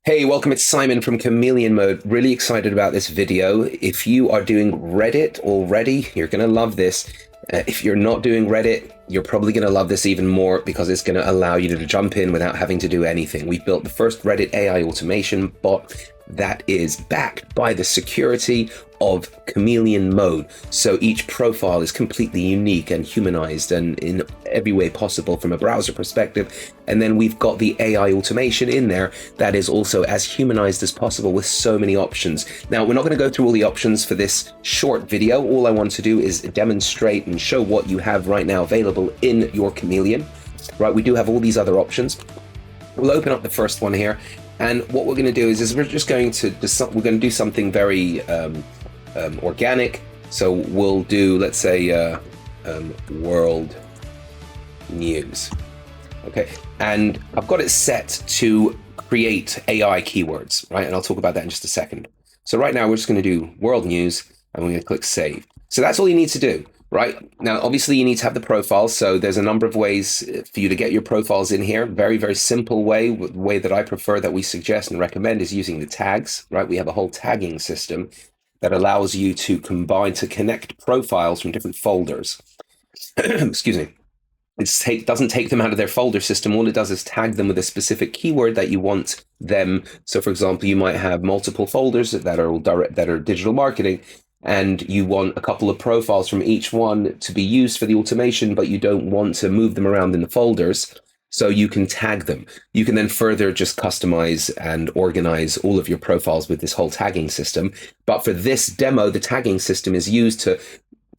Hey, welcome. It's Simon from Chameleon Mode. Really excited about this video. If you are doing Reddit already, you're going to love this. If you're not doing Reddit, you're probably going to love this even more because it's going to allow you to jump in without having to do anything. We built the first Reddit AI automation bot that is backed by the security of Chameleon Mode. So each profile is completely unique and humanized and in every way possible from a browser perspective. And then we've got the AI automation in there that is also as humanized as possible with so many options. Now, we're not going to go through all the options for this short video. All I want to do is demonstrate and show what you have right now available in your Chameleon. Right, we do have all these other options. We'll open up the first one here. And what we're going to do is we're just going to do something very organic. So we'll do, let's say, world news. Okay, and I've got it set to create AI keywords, right? And I'll talk about that in just a second. So right now we're just going to do world news, and we're going to click save. So that's all you need to do. Right now, obviously, you need to have the profiles. So there's a number of ways for you to get your profiles in here. Very, very simple way. The way that I prefer, that we suggest and recommend, is using the tags. Right, we have a whole tagging system that allows you to connect profiles from different folders. Excuse me. It doesn't take them out of their folder system. All it does is tag them with a specific keyword that you want them. So, for example, you might have multiple folders that are digital marketing, and you want a couple of profiles from each one to be used for the automation, but you don't want to move them around in the folders. So you can tag them. You can then further just customize and organize all of your profiles with this whole tagging system. But for this demo, the tagging system is used to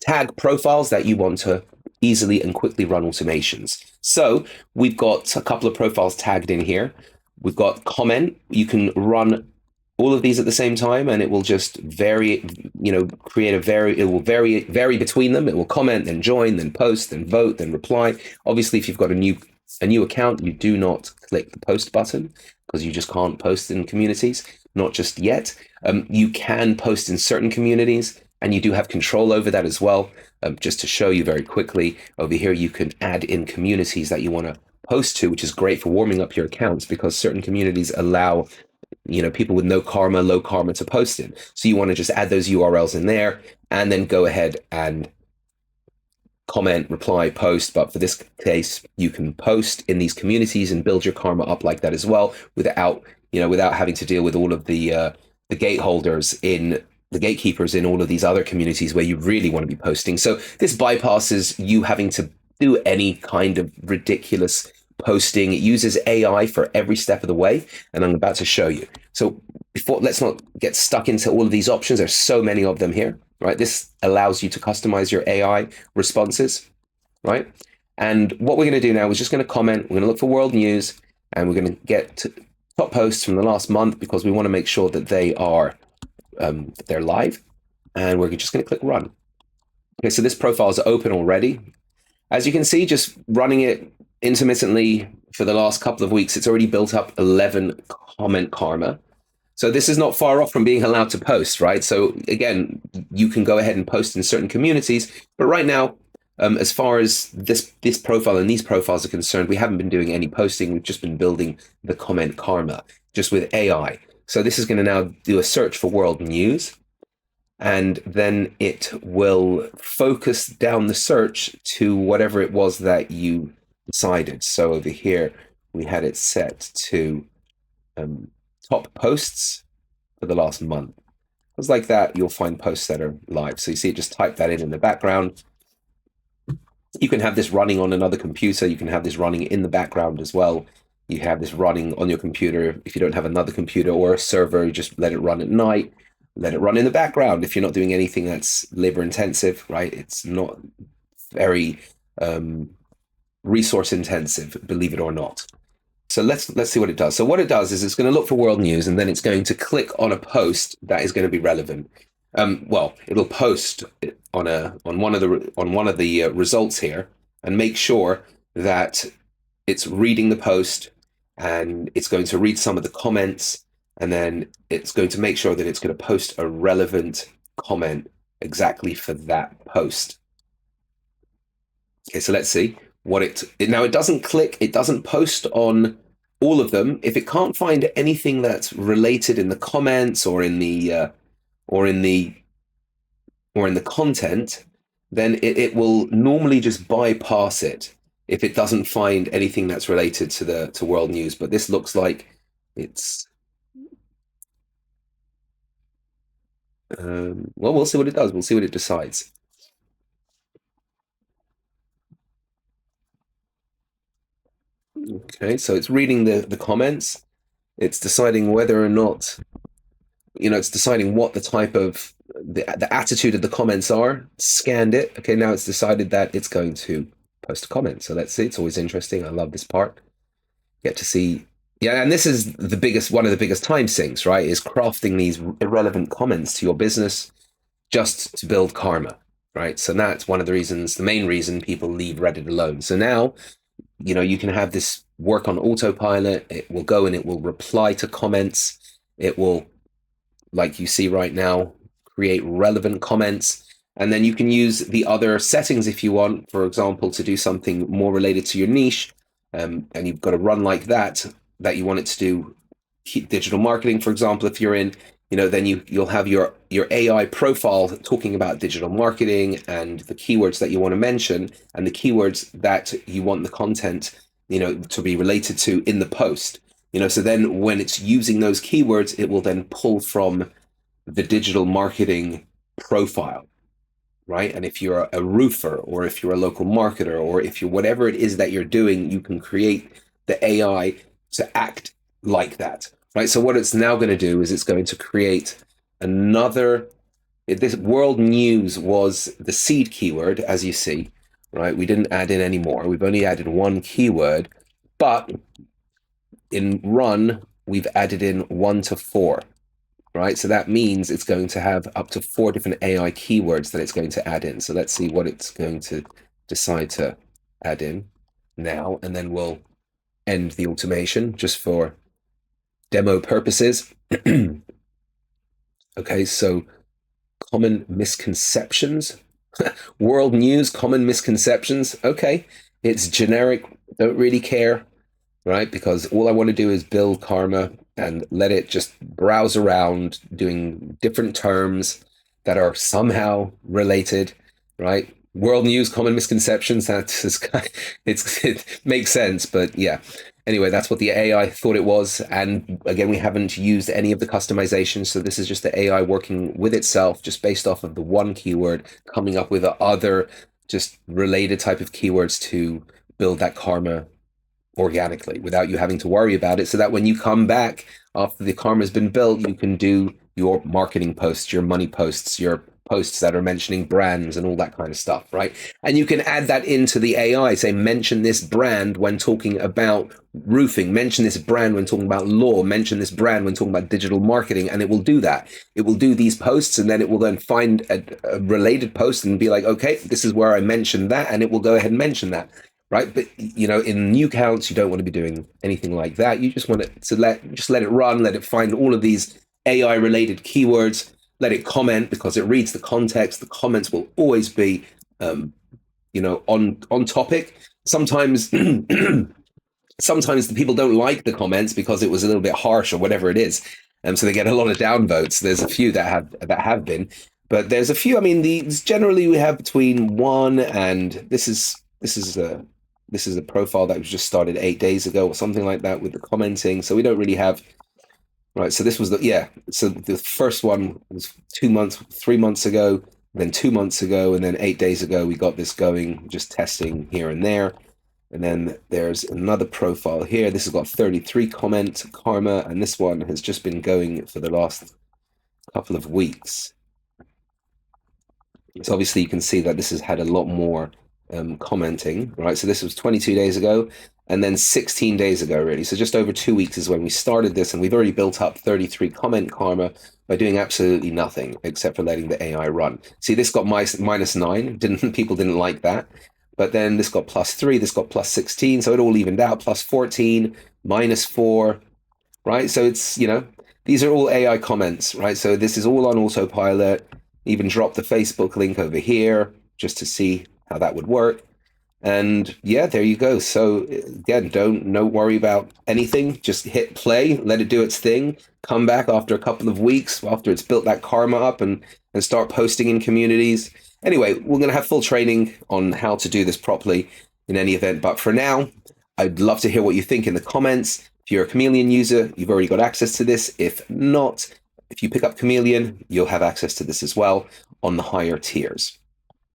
tag profiles that you want to easily and quickly run automations. So we've got a couple of profiles tagged in here. We've got comment. You can run all of these at the same time, and it will just vary, it will vary between them. It will comment, then join, then post, then vote, then reply. Obviously, if you've got a new account, you do not click the post button because you just can't post in communities, not just yet. You can post in certain communities, and you do have control over that as well. Just to show you very quickly, over here, you can add in communities that you want to post to, which is great for warming up your accounts because certain communities allow people with no karma, low karma to post in. So you want to just add those URLs in there and then go ahead and comment, reply, post. But for this case, you can post in these communities and build your karma up like that as well without having to deal with all of the gateholders in the gatekeepers in all of these other communities where you really want to be posting. So this bypasses you having to do any kind of ridiculous posting. It uses AI for every step of the way, and I'm about to show you. So let's not get stuck into all of these options. There's so many of them here, right? This allows you to customize your AI responses, right? And what we're going to do now is just going to comment. We're going to look for world news, and we're going to get top posts from the last month because we want to make sure that they're live, and we're just going to click run. Okay, so this profile is open already. As you can see, just running it intermittently for the last couple of weeks, it's already built up 11 comment karma. So this is not far off from being allowed to post, right? So again, you can go ahead and post in certain communities, but right now, as far as this profile and these profiles are concerned, we haven't been doing any posting. We've just been building the comment karma just with AI. So this is going to now do a search for world news, and then it will focus down the search to whatever it was that you decided. So over here, we had it set to top posts for the last month. It's like that, you'll find posts that are live. So you see it just type that in the background. You can have this running on another computer. You can have this running in the background as well. You have this running on your computer. If you don't have another computer or a server, you just let it run at night. Let it run in the background if you're not doing anything that's labor intensive, right? It's not very resource intensive, believe it or not. So let's see what it does. So what it does is it's going to look for world news, and then it's going to click on a post that is going to be relevant. Well, it'll post on one of the results here and make sure that it's reading the post, and it's going to read some of the comments, and then it's going to make sure that it's going to post a relevant comment exactly for that post. Okay, so let's see what now it doesn't post on all of them. If it can't find anything that's related in the comments or in the or in the or in the content, then it will normally just bypass it if it doesn't find anything that's related to the to world news. But this looks like it's well, we'll see what it does. We'll see what it decides. Okay, so it's reading the comments. It's deciding whether or not, it's deciding what the type of the attitude of the comments are. Scanned it. Okay, now it's decided that it's going to post a comment. So let's see. It's always interesting. I love this part. Get to see. Yeah, and this is the biggest, one of the biggest time sinks, right? Is crafting these irrelevant comments to your business just to build karma, right? So that's one of the reasons, the main reason people leave Reddit alone. So now, you can have this work on autopilot. It will go and it will reply to comments. It will, like you see right now, create relevant comments. And then you can use the other settings if you want, for example, to do something more related to your niche. And you've got to run like that you want it to do digital marketing, for example. If you're in, then you'll have your AI profile talking about digital marketing and the keywords that you want to mention and the keywords that you want the content, to be related to in the post. So then when it's using those keywords, it will then pull from the digital marketing profile, right? And if you're a roofer or if you're a local marketer or if you're whatever it is that you're doing, you can create the AI to act like that, right? So what it's now going to do is it's going to create another, this world news was the seed keyword, as you see, right? We didn't add in any more. We've only added one keyword, but in run, we've added in 1 to 4, right? So that means it's going to have up to 4 different AI keywords that it's going to add in. So let's see what it's going to decide to add in now, and then we'll end the automation just for demo purposes. Okay, so common misconceptions. World news, common misconceptions. Okay, it's generic, don't really care, right? Because all I want to do is build karma and let it just browse around doing different terms that are somehow related, right? World news, common misconceptions. That's it makes sense, but yeah. Anyway, that's what the AI thought it was. And again, we haven't used any of the customization. So this is just the AI working with itself, just based off of the one keyword, coming up with other just related type of keywords to build that karma organically without you having to worry about it, so that when you come back after the karma has been built, you can do your marketing posts, your money posts, your posts that are mentioning brands and all that kind of stuff, right? And you can add that into the AI, say, mention this brand when talking about roofing, mention this brand when talking about law, mention this brand when talking about digital marketing, and it will do that. It will do these posts, and then it will then find a related post and be like, okay, this is where I mentioned that, and it will go ahead and mention that. Right, but in new accounts, you don't want to be doing anything like that. You just want it to let it run, let it find all of these AI related keywords, let it comment because it reads the context. The comments will always be, on topic. Sometimes, sometimes the people don't like the comments because it was a little bit harsh or whatever it is, and so they get a lot of downvotes. There's a few that have been, but there's a few. I mean, these generally we have between 1 and this is a profile that was just started 8 days ago or something like that with the commenting. So we don't really have, right. So this was so the first one was 2 months, 3 months ago, then 2 months ago, and then 8 days ago, we got this going, just testing here and there. And then there's another profile here. This has got 33 comment karma, and this one has just been going for the last couple of weeks. So obviously you can see that this has had a lot more commenting, right? So this was 22 days ago, and then 16 days ago, really. So just over 2 weeks is when we started this, and we've already built up 33 comment karma by doing absolutely nothing except for letting the AI run. See, this got -9. People didn't like that. But then this got +3, this got +16, so it all evened out, +14, -4, right? So it's, these are all AI comments, right? So this is all on autopilot. Even drop the Facebook link over here just to see how that would work. And yeah, there you go. So again, don't worry about anything. Just hit play, let it do its thing. Come back after a couple of weeks after it's built that karma up and start posting in communities. Anyway, we're going to have full training on how to do this properly in any event. But for now, I'd love to hear what you think in the comments. If you're a Chameleon user, you've already got access to this. If not, if you pick up Chameleon, you'll have access to this as well on the higher tiers.